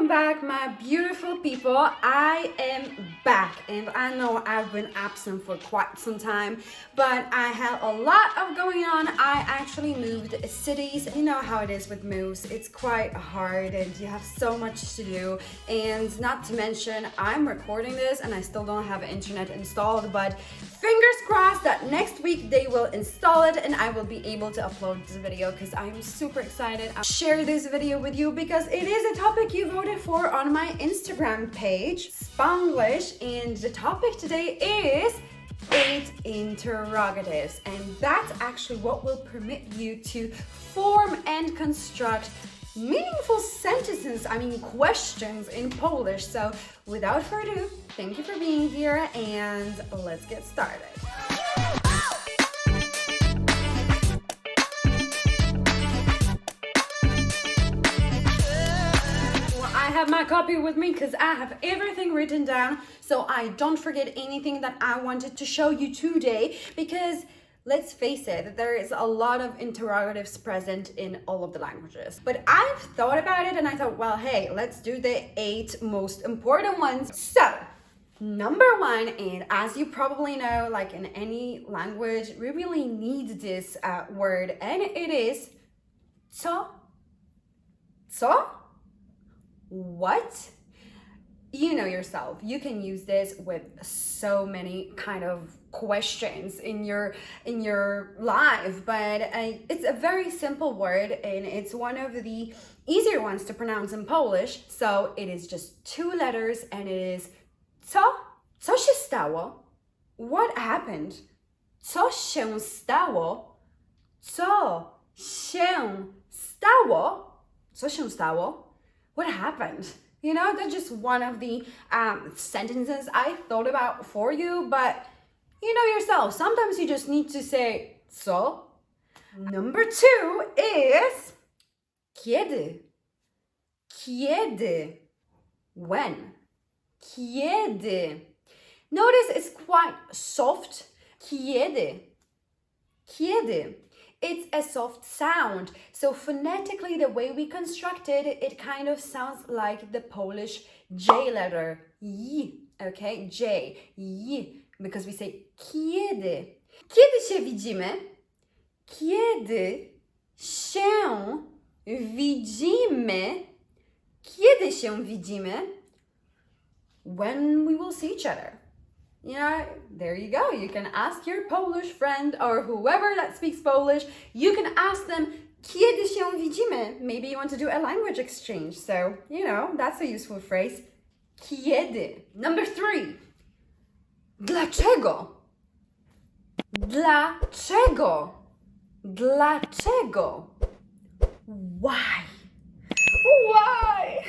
Welcome back, my beautiful people. I am back, and I know I've been absent for quite some time, but I had a lot of going on. I actually moved cities. You know how it is with moves. It's quite hard and you have so much to do. And not to mention, I'm recording this and I still don't have internet installed, but fingers crossed that next week they will install it and I will be able to upload this video because I'm super excited. I'll share this video with you because it is a topic you voted for on my Instagram page, Sponglish, and the topic today is 8 interrogatives, and that's actually what will permit you to form and construct meaningful sentences, questions in Polish. So without further ado, thank you for being here and let's get started. I have my copy with me because I have everything written down so I don't forget anything that I wanted to show you today, because let's face it, there is a lot of interrogatives present in all of the languages. But I've thought about it and I thought, well, hey, let's do the 8 most important ones. So, number 1, and as you probably know, like in any language, we really need this word, and it is co. Co? What? You know yourself, you can use this with so many kind of questions in your life, but it's a very simple word and it's one of the easier ones to pronounce in Polish. So it is just 2 letters and it is co się stało? What happened? Co się stało? Co się stało? Co się stało? What happened? You know, that's just one of the sentences I thought about for you, but you know yourself, sometimes you just need to say co. Number 2 is kiedy. Kiedy. When. Kiedy. Notice it's quite soft. Kiedy. Kiedy. It's a soft sound. So phonetically, the way we construct it, it kind of sounds like the Polish J letter. Y, okay? J, Y, because we say kiedy. Kiedy się widzimy? Kiedy się widzimy? Kiedy się widzimy? When we will see each other. You know, there you go. You can ask your Polish friend or whoever that speaks Polish, you can ask them, kiedy się widzimy? Maybe you want to do a language exchange. So, you know, that's a useful phrase. Kiedy. Number 3. Dlaczego? Dlaczego? Dlaczego? Why? Why?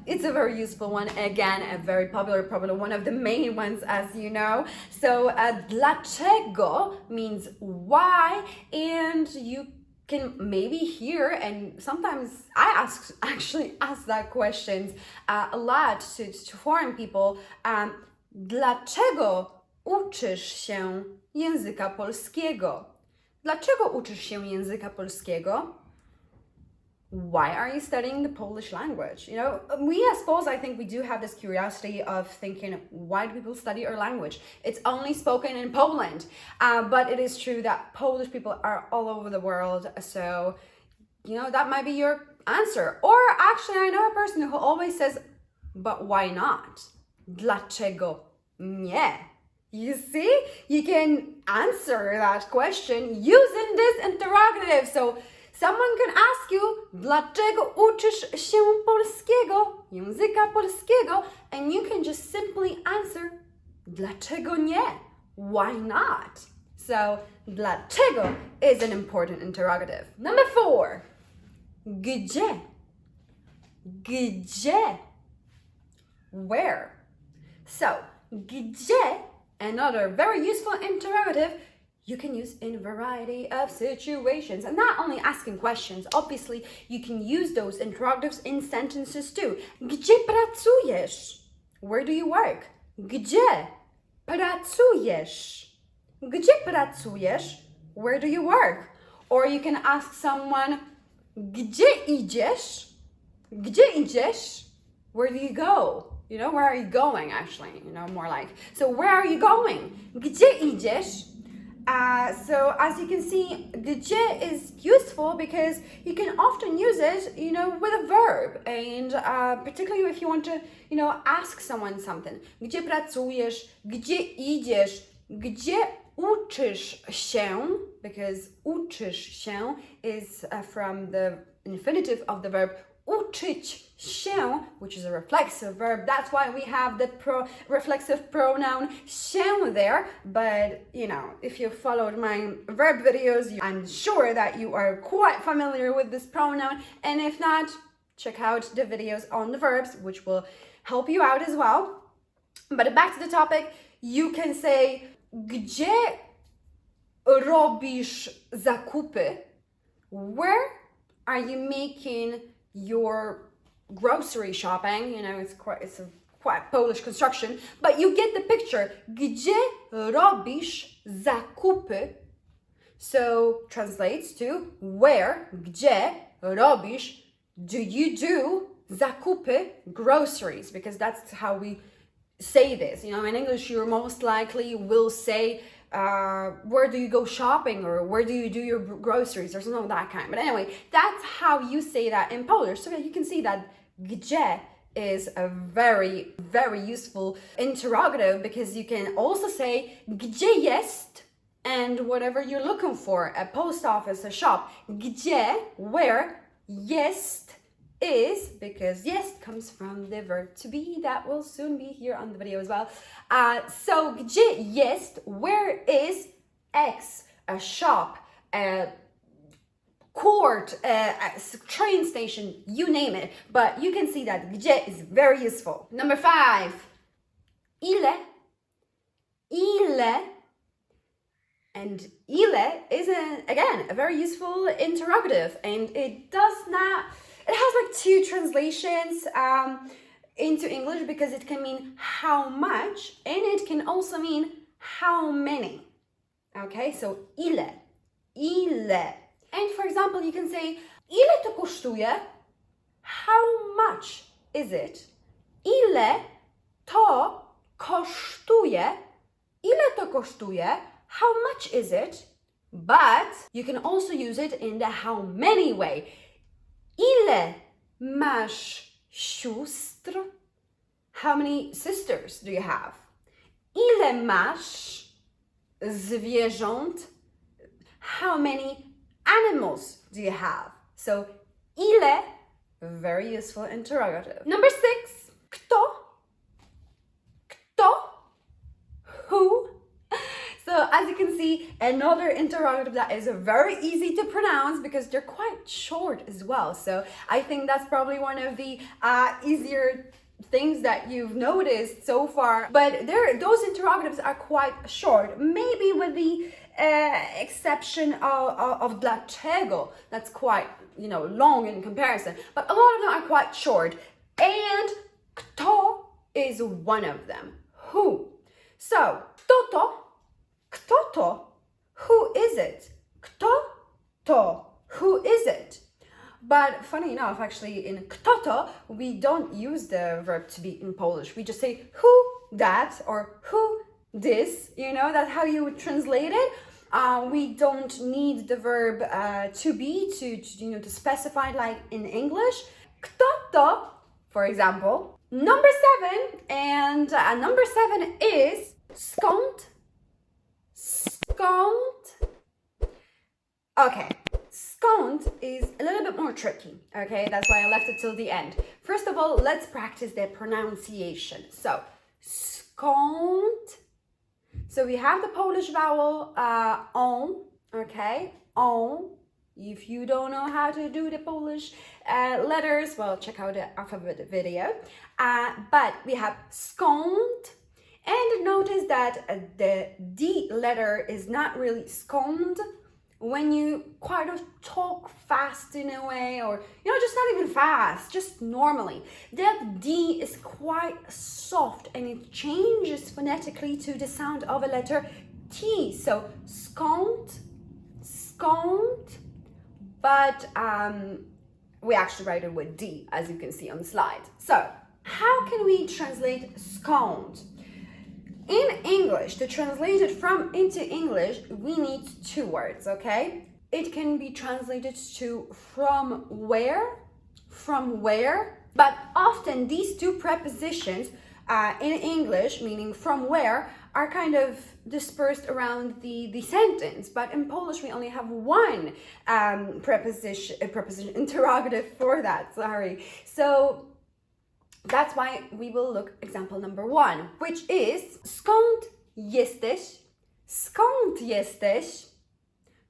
It's a very useful one. Again, a very popular, probably one of the main ones, as you know. So, dlaczego means why, and you can maybe hear, and sometimes I actually ask that questions a lot to foreign people. Dlaczego uczysz się języka polskiego? Dlaczego uczysz się języka polskiego? Why are you studying the Polish language? You know, we as Poles, I think we do have this curiosity of thinking, why do people study our language? It's only spoken in Poland, but it is true that Polish people are all over the world, so, you know, that might be your answer. Or actually, I know a person who always says, but why not? Dlaczego nie? You see, you can answer that question using this interrogative. So, someone can ask you, dlaczego uczysz się polskiego, języka polskiego, and you can just simply answer, dlaczego nie? Why not? So, dlaczego is an important interrogative. Number 4, gdzie? Gdzie? Where? So, gdzie, another very useful interrogative, you can use in a variety of situations. And not only asking questions, obviously you can use those interrogatives in sentences too. Gdzie pracujesz? Where do you work? Gdzie pracujesz? Gdzie pracujesz? Where do you work? Or you can ask someone, gdzie idziesz? Gdzie idziesz? Where do you go? You know, where are you going actually? You know, more like. So where are you going? Gdzie idziesz? So as you can see, gdzie is useful because you can often use it, you know, with a verb, and particularly if you want to, you know, ask someone something. Gdzie pracujesz? Gdzie idziesz? Gdzie uczysz się? Because uczysz się is from the infinitive of the verb uczyć się, which is a reflexive verb. That's why we have the reflexive pronoun się there. But, you know, if you followed my verb videos, I'm sure that you are quite familiar with this pronoun. And if not, check out the videos on the verbs, which will help you out as well. But back to the topic, you can say, gdzie robisz zakupy? Where are you making your grocery shopping? You know, it's a quite Polish construction, but you get the picture. Gdzie robisz zakupy? So translates to where, gdzie robisz, do you do zakupy, groceries, because that's how we say this. You know, in English, you most likely will say, where do you go shopping, or where do you do your groceries, or something of that kind. But anyway, that's how you say that in Polish. So you can see that gdzie is a very, very useful interrogative, because you can also say gdzie jest, and whatever you're looking for, a post office, a shop, gdzie, where, jest is, because jest comes from the verb to be, that will soon be here on the video as well. So gdzie jest, where is X, a shop, a court, a train station, you name it. But you can see that gdzie is very useful. Number 5, ile, ile. And ile is, again, a very useful interrogative, and it has like two translations into English, because it can mean how much, and it can also mean how many. Okay, so ile, ile. And for example, you can say, ile to kosztuje? How much is it? Ile to kosztuje? Ile to kosztuje? How much is it? But you can also use it in the how many way. Ile masz sióstr? How many sisters do you have? Ile masz zwierząt? How many animals do you have? So, ile, very useful interrogative. Number 6, kto? Kto? Who? So as you can see, another interrogative that is very easy to pronounce, because they're quite short as well. So I think that's probably one of the easier things that you've noticed so far. But those interrogatives are quite short, maybe with the exception of dlaczego. That's quite, you know, long in comparison. But a lot of them are quite short. And kto is one of them. Who? So, kto to? Kto to? Who is it? Kto to? Who is it? But funny enough, actually, in kto to, we don't use the verb to be in Polish. We just say who that, or who this, you know, that's how you would translate it. We don't need the verb to be to you know, to specify like in English. Kto to, for example. Number 7, and number 7 is skąd. Skąd. Okay, skąd is a little bit more tricky, okay? That's why I left it till the end. First of all, let's practice the pronunciation. So, skąd. So we have the Polish vowel on, okay? On. If you don't know how to do the Polish letters, well, check out the alphabet video. But we have skąd. And notice that the D letter is not really skąd. When you kind of talk fast in a way, or, you know, just not even fast, just normally, that D is quite soft, and it changes phonetically to the sound of a letter T. So skąd, skąd. But we actually write it with D, as you can see on the slide. So, how can we translate sconed? In English, to translate it into English, we need two words, okay? It can be translated to from where, but often these two prepositions in English, meaning from where, are kind of dispersed around the sentence. But in Polish, we only have one preposition, interrogative for that, sorry. So that's why we will look example number 1, which is skąd jesteś? Skąd jesteś?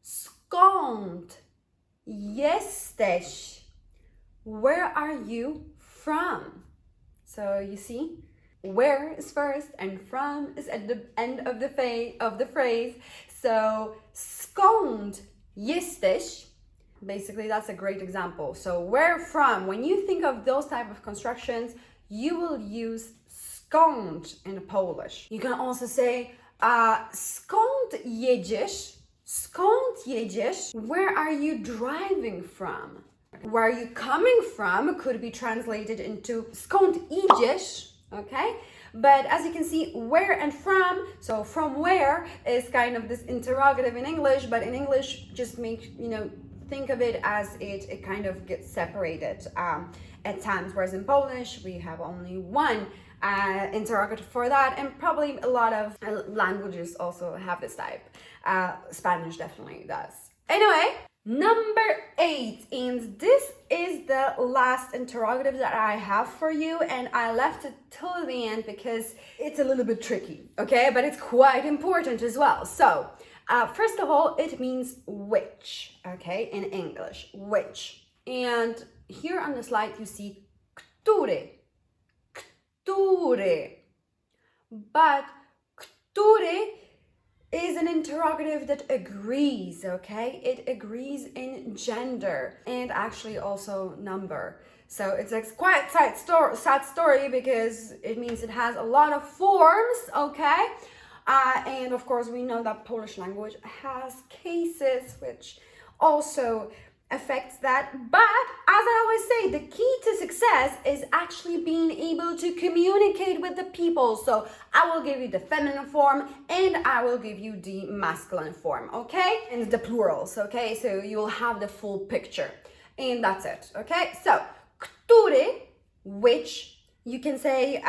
Skąd jesteś? Where are you from? So you see, where is first and from is at the end of the phrase. So skąd jesteś? Basically, that's a great example. So where from? When you think of those type of constructions, you will use skąd in Polish. You can also say skąd jedziesz? Skąd jedziesz? Where are you driving from? Where are you coming from could be translated into skąd idziesz, okay? But as you can see, where and from, so from where is kind of this interrogative in English, but in English, just think of it as it kind of gets separated at times, whereas in Polish, we have only one interrogative for that, and probably a lot of languages also have this type. Spanish definitely does. Anyway, number 8, and this is the last interrogative that I have for you, and I left it till the end because it's a little bit tricky, okay? But it's quite important as well. So, first of all, it means which, okay? In English, which. And here on the slide, you see który, który. But który is an interrogative that agrees, okay? It agrees in gender and actually also number. So it's a quite sad story because it means it has a lot of forms, okay? And of course, we know that Polish language has cases which also affects that. But as I always say, the key to success is actually being able to communicate with the people. So I will give you the feminine form and I will give you the masculine form, okay? And the plurals, okay? So you'll have the full picture. And that's it, okay? So, który, which, you can say,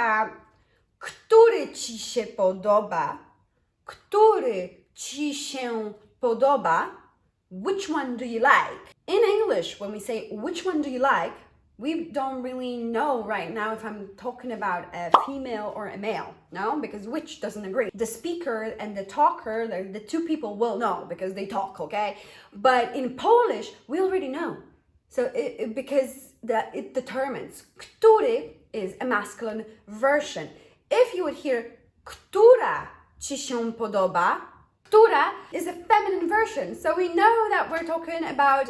który ci się podoba? Który ci się podoba? Which one do you like? In English, when we say which one do you like, we don't really know right now if I'm talking about a female or a male, no? Because which doesn't agree. The speaker and the talker, the two people will know because they talk, okay? But in Polish, we already know. So because it determines. Który is a masculine version. If you would hear która ci się podoba, która is a feminine version. So we know that we're talking about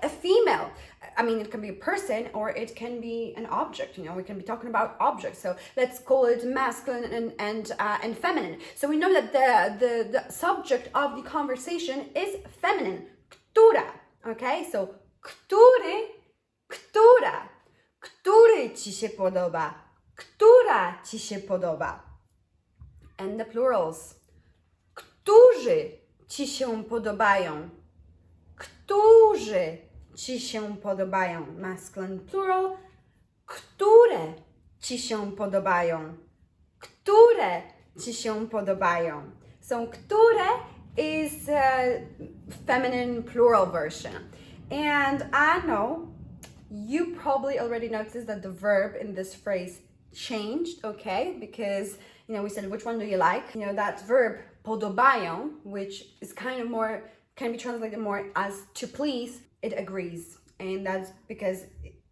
a female. I mean, it can be a person or it can be an object. We can be talking about objects. So let's call it masculine and feminine. So we know that the subject of the conversation is feminine. Która. Okay, so który, która. Który ci się podoba? Która ci się podoba? And the plurals. Którzy ci się podobają? Którzy ci się podobają? Masculine plural. Które ci się podobają? Które ci się podobają? So, które is a feminine plural version. And I know you probably already noticed that the verb in this phrase changed, okay? Because, we said, which one do you like? That verb, podobają, which is kind of more, can be translated more as to please, it agrees. And that's because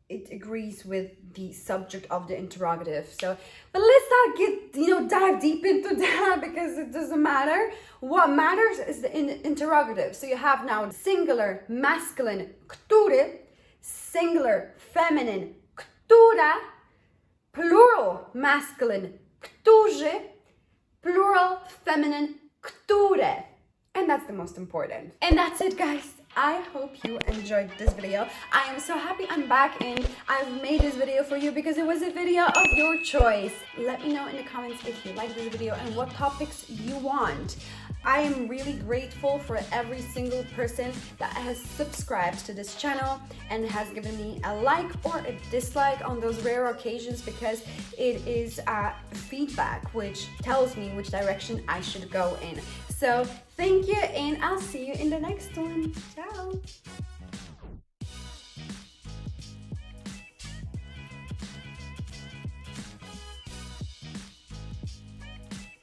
it agrees with the subject of the interrogative. So, but let's not dive deep into that because it doesn't matter. What matters is the interrogative. So you have now singular masculine, który, singular feminine, która, plural masculine, którzy, plural feminine, które. And that's the most important. And that's it, guys. I hope you enjoyed this video. I am so happy I'm back and I've made this video for you because it was a video of your choice. Let me know in the comments if you like this video and what topics you want. I am really grateful for every single person that has subscribed to this channel and has given me a like or a dislike on those rare occasions, because it is feedback which tells me which direction I should go in. So thank you, and I'll see you in the next one. Ciao!